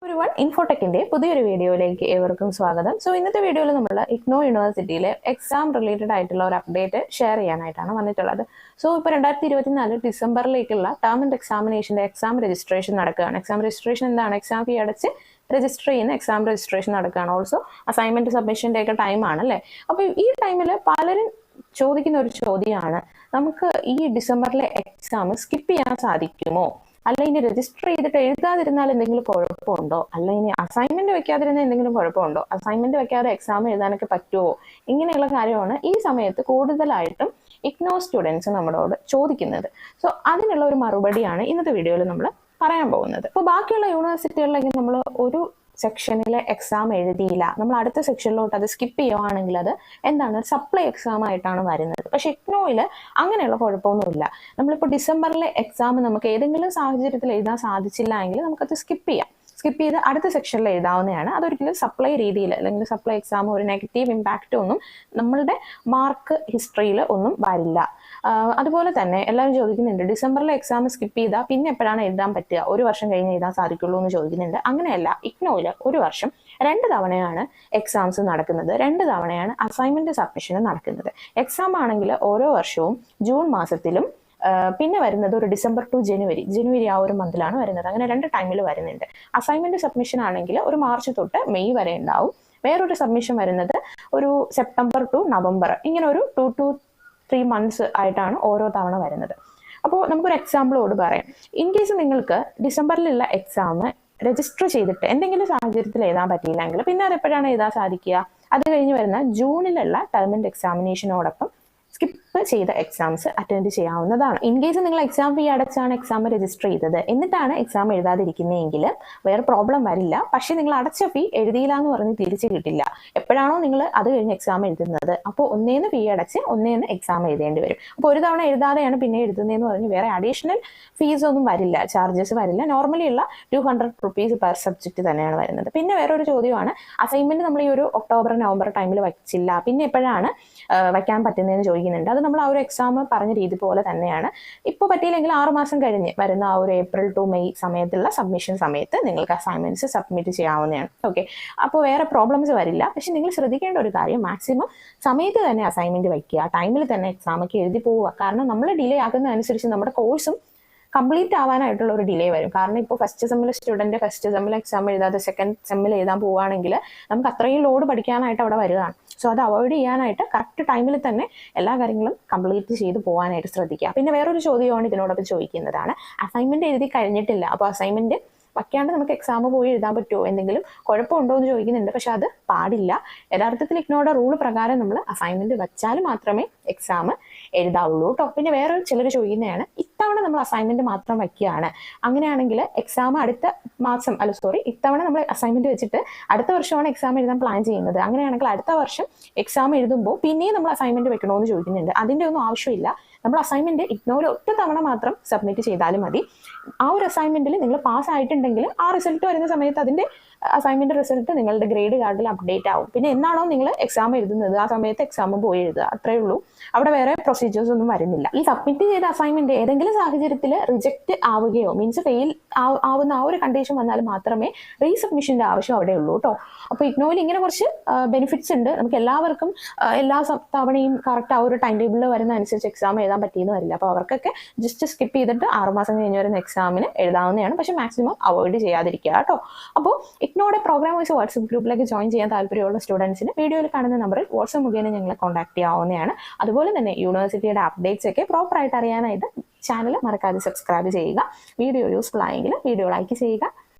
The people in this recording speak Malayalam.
Everyone, ഇൻഫോടെക്കിന്റെ പുതിയൊരു വീഡിയോയിലേക്ക് ഏവർക്കും സ്വാഗതം. സോ ഇന്നത്തെ വീഡിയോയിൽ നമ്മൾ ഇഗ്നോ യൂണിവേഴ്സിറ്റിയിലെ എക്സാം റിലേറ്റഡ് ആയിട്ടുള്ള ഒരു അപ്ഡേറ്റ് ഷെയർ ചെയ്യാനായിട്ടാണ് വന്നിട്ടുള്ളത്. സോ ഇപ്പോൾ 2024 ഡിസംബറിലേക്കുള്ള ടേം ആൻഡ് എക്സാമിനേഷന്റെ എക്സാം രജിസ്ട്രേഷൻ നടക്കുകയാണ്. എക്സാം രജിസ്ട്രേഷൻ എന്താണ്? എക്സാം ഫീ അടച്ച് രജിസ്റ്റർ ചെയ്യുന്ന എക്സാം രജിസ്ട്രേഷൻ നടക്കുകയാണ്. ഓൾസോ അസൈൻമെന്റ് സബ്മിഷന്റെ ഒക്കെ ടൈം ആണല്ലേ. അപ്പോൾ ഈ ടൈമിൽ പലരും ചോദിക്കുന്ന ഒരു ചോദ്യമാണ്, നമുക്ക് ഈ ഡിസംബറിലെ എക്സാം സ്കിപ്പ് ചെയ്യാൻ സാധിക്കുമോ? അല്ല ഇനി രജിസ്റ്റർ ചെയ്തിട്ട് എഴുതാതിരുന്നാൽ എന്തെങ്കിലും കുഴപ്പമുണ്ടോ? അല്ല ഇനി അസൈൻമെന്റ് വെക്കാതിരുന്ന എന്തെങ്കിലും കുഴപ്പമുണ്ടോ? അസൈൻമെന്റ് വെക്കാതെ എക്സാം എഴുതാനൊക്കെ പറ്റുമോ? ഇങ്ങനെയുള്ള കാര്യമാണ് ഈ സമയത്ത് കൂടുതലായിട്ടും ഇഗ്നോ സ്റ്റുഡൻസ് നമ്മളോട് ചോദിക്കുന്നത്. സോ അതിനുള്ള ഒരു മറുപടിയാണ് ഇന്നത്തെ വീഡിയോയിൽ നമ്മൾ പറയാൻ പോകുന്നത്. അപ്പോൾ ബാക്കിയുള്ള യൂണിവേഴ്സിറ്റികളിലേക്ക് നമ്മൾ ഒരു സെക്ഷനിലെ എക്സാം എഴുതിയില്ല, നമ്മൾ അടുത്ത സെക്ഷനിലോട്ട് അത് സ്കിപ്പ് ചെയ്യുവാണെങ്കിൽ അത് എന്താണ്, സപ്ലൈ എക്സാം ആയിട്ടാണ് വരുന്നത്. പക്ഷെ ഇഗ്നോയിൽ അങ്ങനെയുള്ള കുഴപ്പമൊന്നുമില്ല. നമ്മളിപ്പോൾ ഡിസംബറിലെ എക്സാം നമുക്ക് ഏതെങ്കിലും സാഹചര്യത്തിൽ എഴുതാൻ സാധിച്ചില്ല എങ്കിൽ നമുക്കത് സ്കിപ്പ് ചെയ്ത് അടുത്ത സെക്ഷനിൽ എഴുതാവുന്നതാണ്. അതൊരിക്കലും സപ്ലൈ രീതിയിൽ അല്ലെങ്കിൽ സപ്ലൈ എക്സാം ഒരു നെഗറ്റീവ് ഇമ്പാക്റ്റ് ഒന്നും നമ്മളുടെ മാർക്ക് ഹിസ്റ്ററിയിൽ ഒന്നും വരില്ല. അതുപോലെ തന്നെ എല്ലാവരും ചോദിക്കുന്നുണ്ട്, ഡിസംബറിലെ എക്സാം സ്കിപ്പ് ചെയ്താൽ പിന്നെ എപ്പോഴാണ് എഴുതാൻ പറ്റുക? ഒരു വർഷം കഴിഞ്ഞ് എഴുതാൻ സാധിക്കുള്ളൂ എന്ന് ചോദിക്കുന്നുണ്ട്. അങ്ങനെയല്ല, ഇഗ്നോയിൽ ഒരു വർഷം 2 തവണയാണ് എക്സാംസ് നടക്കുന്നത്, 2 തവണയാണ് അസൈൻമെന്റ് സബ്മിഷൻ നടക്കുന്നത്. എക്സാം ആണെങ്കിൽ ഓരോ വർഷവും ജൂൺ മാസത്തിലും പിന്നെ വരുന്നത് ഒരു ഡിസംബർ ടു ജനുവരി ആ ഒരു മന്തിലാണ് വരുന്നത്. അങ്ങനെ 2 ടൈമിൽ വരുന്നുണ്ട്. അസൈൻമെന്റ് സബ്മിഷൻ ആണെങ്കിൽ ഒരു മാർച്ച് തൊട്ട് മെയ് വരെ ഉണ്ടാവും. വേറൊരു സബ്മിഷൻ വരുന്നത് ഒരു സെപ്റ്റംബർ ടു നവംബർ, ഇങ്ങനെ ഒരു 2 to 3 months ആയിട്ടാണ് ഓരോ തവണ വരുന്നത്. അപ്പോൾ നമുക്കൊരു എക്സാമ്പിളോട് പറയാം. ഇൻ കേസ് നിങ്ങൾക്ക് ഡിസംബറിലുള്ള എക്സാം രജിസ്റ്റർ ചെയ്തിട്ട് എന്തെങ്കിലും സാഹചര്യത്തിൽ എഴുതാൻ പറ്റിയില്ലെങ്കിൽ പിന്നെ അത് എപ്പോഴാണ് എഴുതാൻ സാധിക്കുക? അത് കഴിഞ്ഞ് വരുന്ന ജൂണിലുള്ള ടേം ആൻഡ് എക്സാമിനേഷനോടൊപ്പം സ്കിപ്പ് ചെയ്ത എക്സാംസ് അറ്റൻഡ് ചെയ്യാവുന്നതാണ്. ഇൻ കേസ് നിങ്ങൾ എക്സാം ഫീ അടച്ചാണ് എക്സാം രജിസ്റ്റർ ചെയ്തത്, എന്നിട്ടാണ് എക്സാം എഴുതാതിരിക്കുന്നതെങ്കിൽ വേറെ പ്രോബ്ലം വരില്ല. പക്ഷെ നിങ്ങൾ അടച്ച ഫീ എഴുതിയില്ല എന്ന് പറഞ്ഞ് തിരിച്ചു കിട്ടില്ല. എപ്പോഴാണോ നിങ്ങൾ അത് കഴിഞ്ഞ് എക്സാം എഴുതുന്നത്, അപ്പോൾ ഒന്നേന്ന് ഫീ അടച്ച് ഒന്നേന്ന് എക്സാം എഴുതേണ്ടി വരും. അപ്പോൾ ഒരു തവണ എഴുതാതെയാണ് പിന്നെ എഴുതുന്നതെന്ന് പറഞ്ഞ് വേറെ അഡീഷണൽ ഫീസ് ഒന്നും വരില്ല, ചാർജസ് വരില്ല. നോർമലി ഉള്ള 200 rupees പെർ സബ്ജക്റ്റ് തന്നെയാണ് വരുന്നത്. പിന്നെ വേറൊരു ചോദ്യമാണ്, അസൈൻമെന്റ് നമ്മൾ ഈ ഒരു ഒക്ടോബർ നവംബർ ടൈമിൽ വച്ചില്ല, പിന്നെ എപ്പോഴാണ് വയ്ക്കാൻ പറ്റുന്നതെന്ന് ചോദിക്കുന്നുണ്ട്. അത് നമ്മൾ ആ ഒരു എക്സാം പറഞ്ഞ രീതി പോലെ തന്നെയാണ്. ഇപ്പോൾ പറ്റിയില്ലെങ്കിൽ 6 മാസം കഴിഞ്ഞ് വരുന്ന ആ ഒരു ഏപ്രിൽ ടു മെയ് സമയത്തുള്ള സബ്മിഷൻ സമയത്ത് നിങ്ങൾക്ക് അസൈൻമെന്റ്സ് സബ്മിറ്റ് ചെയ്യാവുന്നതാണ്. ഓക്കെ, അപ്പോൾ വേറെ പ്രോബ്ലംസ് വരില്ല. പക്ഷെ നിങ്ങൾ ശ്രദ്ധിക്കേണ്ട ഒരു കാര്യം, മാക്സിമം സമയത്ത് തന്നെ അസൈൻമെന്റ് വയ്ക്കുക, ടൈമിൽ തന്നെ എക്സാമൊക്കെ എഴുതി പോവുക. കാരണം നമ്മൾ ഡിലേ ആകുന്നതനുസരിച്ച് നമ്മുടെ കോഴ്സും കംപ്ലീറ്റ് ആവാനായിട്ടുള്ള ഒരു ഡിലേ വരും. കാരണം ഇപ്പോൾ ഫസ്റ്റ് സെമ്മിലെ സ്റ്റുഡന്റ് ഫസ്റ്റ് സെമ്മിൽ എക്സാം എഴുതാതെ സെക്കൻഡ് സെമ്മിൽ എഴുതാൻ പോവുകയാണെങ്കിൽ നമുക്ക് അത്രയും ലോഡ് പഠിക്കാനായിട്ട് അവിടെ വരികയാണ്. സോ അത് അവോയ്ഡ് ചെയ്യാനായിട്ട് കറക്റ്റ് ടൈമിൽ തന്നെ എല്ലാ കാര്യങ്ങളും കംപ്ലീറ്റ് ചെയ്ത് പോകാനായിട്ട് ശ്രദ്ധിക്കുക. പിന്നെ വേറൊരു ചോദ്യമാണ് ഇതിനോടൊപ്പം ചോദിക്കുന്നതാണ്, അസൈൻമെന്റ് എഴുതി കഴിഞ്ഞിട്ടില്ല, അപ്പോൾ അസൈൻമെന്റ് വയ്ക്കാണ്ട് നമുക്ക് എക്സാം പോയി എഴുതാൻ പറ്റുമോ, എന്തെങ്കിലും കുഴപ്പമുണ്ടോ എന്ന് ചോദിക്കുന്നുണ്ട്. പക്ഷെ അത് പാടില്ല. യഥാർത്ഥത്തിൽ ഇഗ്നോയുടെ റൂൾ പ്രകാരം നമ്മൾ അസൈൻമെന്റ് വെച്ചാൽ മാത്രമേ എക്സാം എഴുതാവുള്ളൂ കേട്ടോ. പിന്നെ വേറെ ചിലർ ചോദിക്കുന്നതാണ്, ഇത്തവണ നമ്മൾ അസൈൻമെന്റ് മാത്രം വയ്ക്കുകയാണ്, അങ്ങനെയാണെങ്കിൽ എക്സാം അടുത്ത മാസം ഇത്തവണ നമ്മൾ അസൈൻമെന്റ് വെച്ചിട്ട് അടുത്ത വർഷമാണ് എക്സാം എഴുതാൻ പ്ലാൻ ചെയ്യുന്നത്, അങ്ങനെയാണെങ്കിൽ അടുത്ത വർഷം എക്സാം എഴുതുമ്പോൾ പിന്നെയും നമ്മൾ അസൈൻമെന്റ് വെക്കണമെന്ന് ചോദിക്കുന്നുണ്ട്. അതിൻ്റെ ഒന്നും ആവശ്യമില്ല. നമ്മൾ അസൈൻമെന്റ് ഇഗ്നോയിൽ ഒറ്റ തവണ മാത്രം സബ്മിറ്റ് ചെയ്താലും മതി. ആ ഒരു അസൈൻമെന്റിൽ നിങ്ങൾ പാസ് ആയിട്ടുണ്ടെങ്കിൽ ആ റിസൾട്ട് വരുന്ന സമയത്ത് അതിന്റെ അസൈൻമെന്റ് റിസൾട്ട് നിങ്ങളുടെ ഗ്രേഡ് കാർഡിൽ അപ്ഡേറ്റ് ആവും. പിന്നെ എന്നാണോ നിങ്ങൾ എക്സാം എഴുതുന്നത് ആ സമയത്ത് എക്സാം പോയി എഴുതുക, അത്രയേ ഉള്ളൂ. അവിടെ വേറെ പ്രൊസീജിയേഴ്സ് ഒന്നും വരുന്നില്ല. ഈ സബ്മിറ്റ് ചെയ്ത അസൈൻമെന്റ് ഏതെങ്കിലും സാഹചര്യത്തിൽ റിജക്ട് ആവുകയോ മീൻസ് ഫെയിൽ ആവുന്ന ആ ഒരു കണ്ടീഷൻ വന്നാൽ മാത്രമേ റീസബ്മിഷന്റെ ആവശ്യം അവിടെ ഉള്ളൂ കേട്ടോ. അപ്പോൾ ഇഗ്നോയിൽ ഇങ്ങനെ കുറച്ച് ബെനിഫിറ്റ്സ് ഉണ്ട്. നമുക്ക് എല്ലാവർക്കും എല്ലാ തവണയും കറക്റ്റ് ആ ഒരു ടൈം ടേബിളിൽ വരുന്ന അനുസരിച്ച് എക്സാം എഴുതാൻ പറ്റിയെന്ന് വരില്ല. അപ്പോൾ അവർക്കൊക്കെ ജസ്റ്റ് സ്കിപ്പ് ചെയ്തിട്ട് 6 മാസം കഴിഞ്ഞ് വരുന്ന എക്സാമിന് എഴുതാവുന്നതാണ്. പക്ഷെ മാക്സിമം അവോയ്ഡ് ചെയ്യാതിരിക്കുക കേട്ടോ. അപ്പോൾ ഇഗ്നോയുടെ പ്രോഗ്രാം വൈസ് വാട്സ്ആപ്പ് ഗ്രൂപ്പിലേക്ക് ജോയിൻ ചെയ്യാൻ താല്പര്യമുള്ള സ്റ്റുഡൻസിന് വീഡിയോയിൽ കാണുന്ന നമ്പറിൽ വാട്സ്ആപ്പ് മുഖേന ഞങ്ങളെ കോൺടാക്ട് ചെയ്യാവുന്നതാണ്. അതുപോലെ തന്നെ യൂണിവേഴ്സിറ്റിയുടെ അപ്ഡേറ്റ്സ് ഒക്കെ പ്രോപ്പറായിട്ട് അറിയാനായിട്ട് ചാനൽ മറക്കാതെ സബ്സ്ക്രൈബ് ചെയ്യുക. വീഡിയോ യൂസ്ഫുൾ ആയെങ്കിൽ വീഡിയോ ലൈക്ക് ചെയ്യുക.